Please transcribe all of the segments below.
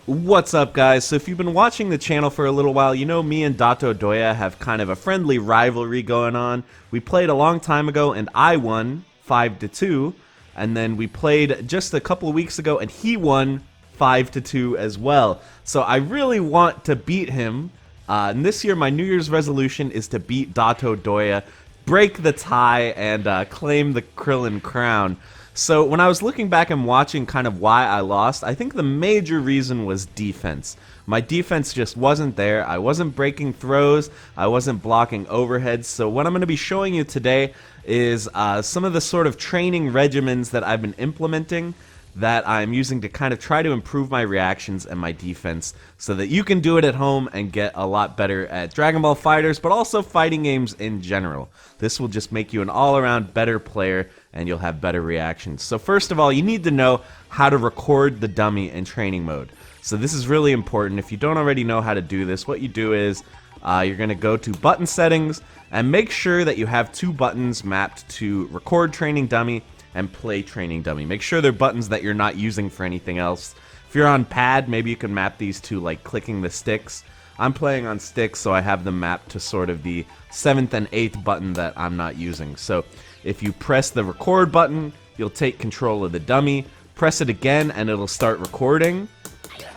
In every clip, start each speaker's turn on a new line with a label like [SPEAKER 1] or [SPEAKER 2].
[SPEAKER 1] What's up, guys? So if you've been watching the channel for a little while, you know me and DotoDoya have kind of a friendly rivalry going on. We played a long time ago and I won 5-2, and then we played just a couple of weeks ago and he won 5-2 as well. So I really want to beat him. And this year my New Year's resolution is to beat DotoDoya, break the tie, and claim the Krillin crown. So when I was looking back and watching kind of why I lost, I think the major reason was defense. My defense just wasn't there. I wasn't breaking throws. I wasn't blocking overheads. So what I'm going to be showing you today is some of the sort of training regimens that I've been implementing that I'm using to kind of try to improve my reactions and my defense so that you can do it at home and get a lot better at Dragon Ball FighterZ, but also fighting games in general. This will just make you an all-around better player and you'll have better reactions. So first of all, you need to know how to record the dummy in training mode. So this is really important. If you don't already know how to do this, what you do is you're going to go to button settings and make sure that you have two buttons mapped to record training dummy and play training dummy. Make sure they're buttons that you're not using for anything else. If you're on pad, maybe you can map these to like clicking the sticks. I'm playing on sticks, so I have them mapped to sort of the 7th and 8th button that I'm not using. So if you press the record button, you'll take control of the dummy. Press it again and it'll start recording.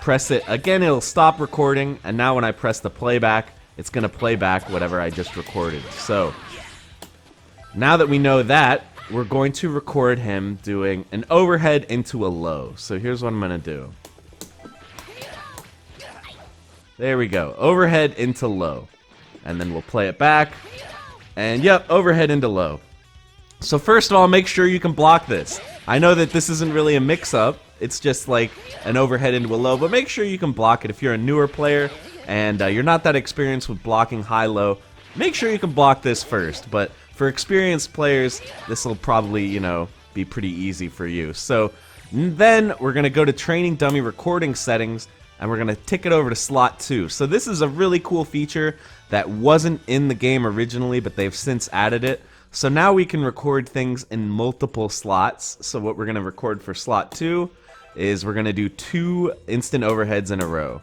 [SPEAKER 1] Press it again, it'll stop recording. And now when I press the playback, it's gonna play back whatever I just recorded. So now that we know that, we're going to record him doing an overhead into a low. So here's what I'm going to do. There we go. Overhead into low. And then we'll play it back. And yep, overhead into low. So first of all, make sure you can block this. I know that this isn't really a mix-up. It's just like an overhead into a low. But make sure you can block it if you're a newer player and you're not that experienced with blocking high-low. Make sure you can block this first. But for experienced players, this will probably, you know, be pretty easy for you. So then we're going to go to training dummy recording settings and we're going to tick it over to slot 2. So this is a really cool feature that wasn't in the game originally, but they've since added it. So now we can record things in multiple slots. So what we're going to record for slot 2 is we're going to do 2 instant overheads in a row.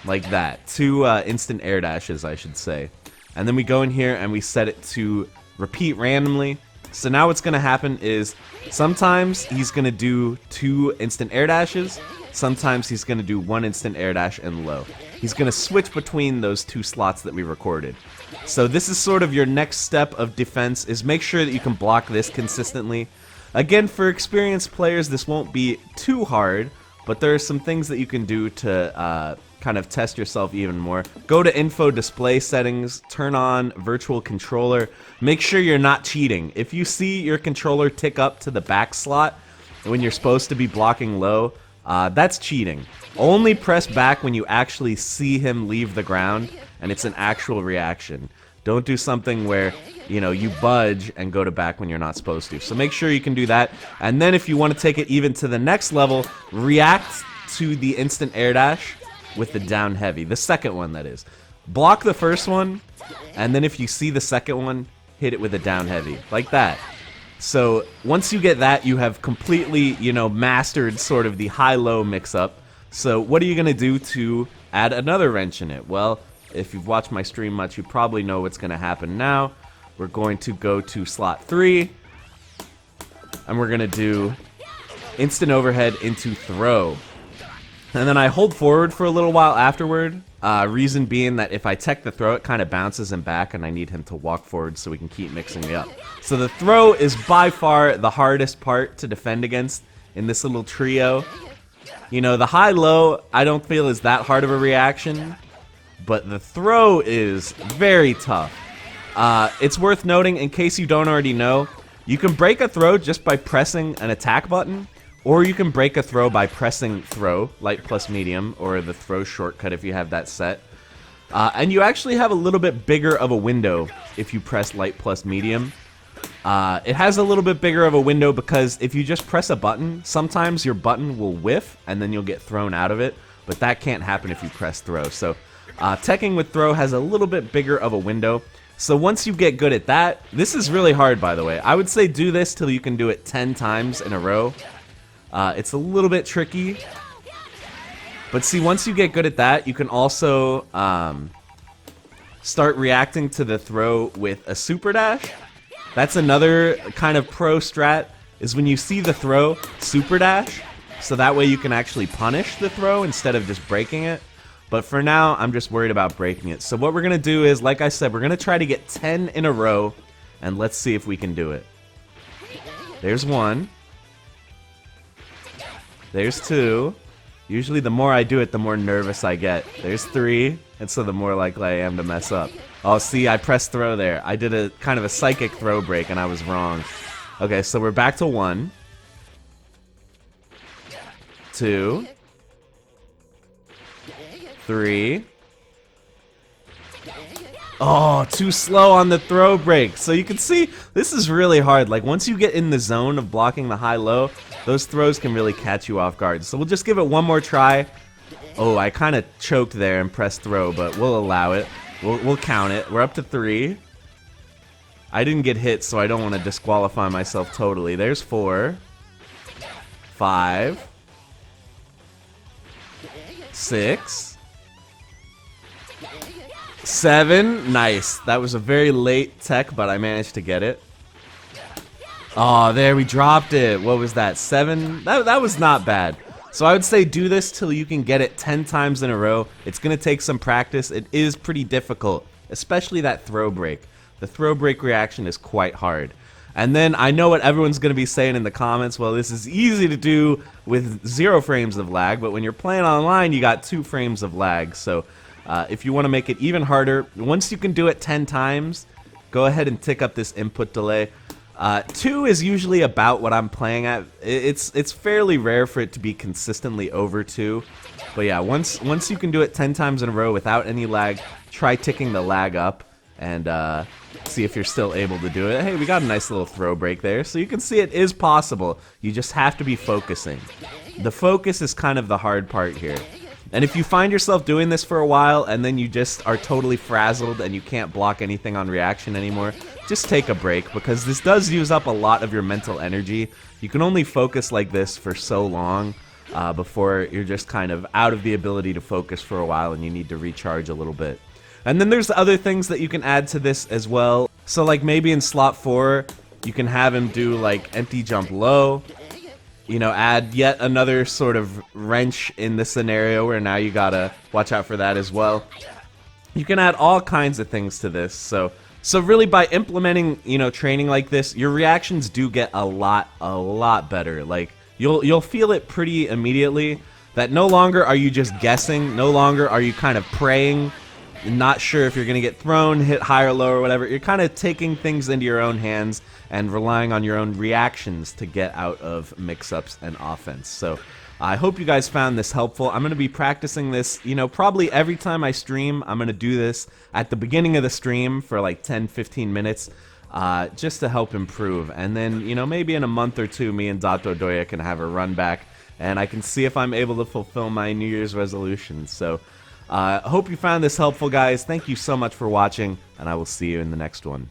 [SPEAKER 1] Like that. 2 instant air dashes, I should say. And then we go in here and we set it to repeat randomly. So now what's going to happen is sometimes he's going to do 2 instant air dashes. Sometimes he's going to do 1 instant air dash and low. He's going to switch between those 2 slots that we recorded. So this is sort of your next step of defense, is make sure that you can block this consistently. Again, for experienced players, this won't be too hard, but there are some things that you can do to kind of test yourself even more. Go to info display settings, turn on virtual controller, make sure you're not cheating. If you see your controller tick up to the back slot when you're supposed to be blocking low, that's cheating. Only press back when you actually see him leave the ground and it's an actual reaction. Don't do something where, you know, you budge and go to back when you're not supposed to. So make sure you can do that. And then if you want to take it even to the next level, react to the instant air dash with the down heavy. The second one, that is. Block the first one, and then if you see the second one, hit it with a down heavy. Like that. So once you get that, you have completely, you know, mastered sort of the high-low mix-up. So what are you going to do to add another wrench in it? Well, if you've watched my stream much, you probably know what's going to happen now. We're going to go to slot 3, and we're going to do instant overhead into throw. And then I hold forward for a little while afterward, reason being that if I tech the throw, it kind of bounces him back, and I need him to walk forward so we can keep mixing me up. So the throw is by far the hardest part to defend against in this little trio. You know, the high-low I don't feel is that hard of a reaction, but the throw is very tough. It's worth noting, in case you don't already know, you can break a throw just by pressing an attack button. Or you can break a throw by pressing throw, light plus medium, or the throw shortcut if you have that set. And you actually have a little bit bigger of a window if you press light plus medium. It has a little bit bigger of a window because if you just press a button, sometimes your button will whiff and then you'll get thrown out of it. But that can't happen if you press throw. So teching with throw has a little bit bigger of a window. So once you get good at that, this is really hard, by the way. I would say do this till you can do it 10 times in a row. It's a little bit tricky. But see, once you get good at that, you can also start reacting to the throw with a super dash. That's another kind of pro strat, is when you see the throw, super dash. So that way you can actually punish the throw instead of just breaking it. But for now, I'm just worried about breaking it. So what we're going to do is, like I said, we're going to try to get 10 in a row. And let's see if we can do it. There's 1. There's 2. Usually the more I do it, the more nervous I get. There's 3. And so the more likely I am to mess up. Oh, see, I pressed throw there. I did a kind of a psychic throw break and I was wrong. Okay, so we're back to 1. 2. 3. Oh, too slow on the throw break. So you can see, this is really hard. Like, once you get in the zone of blocking the high-low, those throws can really catch you off guard. So we'll just give it one more try. Oh, I kind of choked there and pressed throw, but we'll allow it. We'll count it. We're up to 3. I didn't get hit, so I don't want to disqualify myself totally. There's 4. 5. 6. 7. Nice. That was a very late tech, but I managed to get it. Oh, there, we dropped it. What was that? 7? That was not bad. So I would say do this till you can get it 10 times in a row. It's going to take some practice. It is pretty difficult, especially that throw break. The throw break reaction is quite hard. And then I know what everyone's going to be saying in the comments. Well, this is easy to do with 0 frames of lag, but when you're playing online, you got 2 frames of lag. So if you want to make it even harder, once you can do it 10 times, go ahead and tick up this input delay. 2 is usually about what I'm playing at. It's fairly rare for it to be consistently over 2. But yeah, once you can do it 10 times in a row without any lag, try ticking the lag up and see if you're still able to do it. Hey, we got a nice little throw break there. So you can see it is possible. You just have to be focusing. The focus is kind of the hard part here. And if you find yourself doing this for a while and then you just are totally frazzled and you can't block anything on reaction anymore, just take a break, because this does use up a lot of your mental energy. You can only focus like this for so long before you're just kind of out of the ability to focus for a while and you need to recharge a little bit. And then there's other things that you can add to this as well. So like maybe in slot 4, you can have him do like empty jump low. You know, add yet another sort of wrench in the scenario where now you gotta watch out for that as well. You can add all kinds of things to this. So really by implementing, you know, training like this, your reactions do get a lot better. Like you'll feel it pretty immediately that no longer are you just guessing, no longer are you kind of praying, not sure if you're going to get thrown, hit high or low or whatever. You're kind of taking things into your own hands and relying on your own reactions to get out of mix-ups and offense. So I hope you guys found this helpful. I'm going to be practicing this, you know, probably every time I stream. I'm going to do this at the beginning of the stream for like 10-15 minutes just to help improve. And then, you know, maybe in a month or 2, me and DotoDoya can have a run back and I can see if I'm able to fulfill my New Year's resolutions. So I hope you found this helpful, guys. Thank you so much for watching, and I will see you in the next one.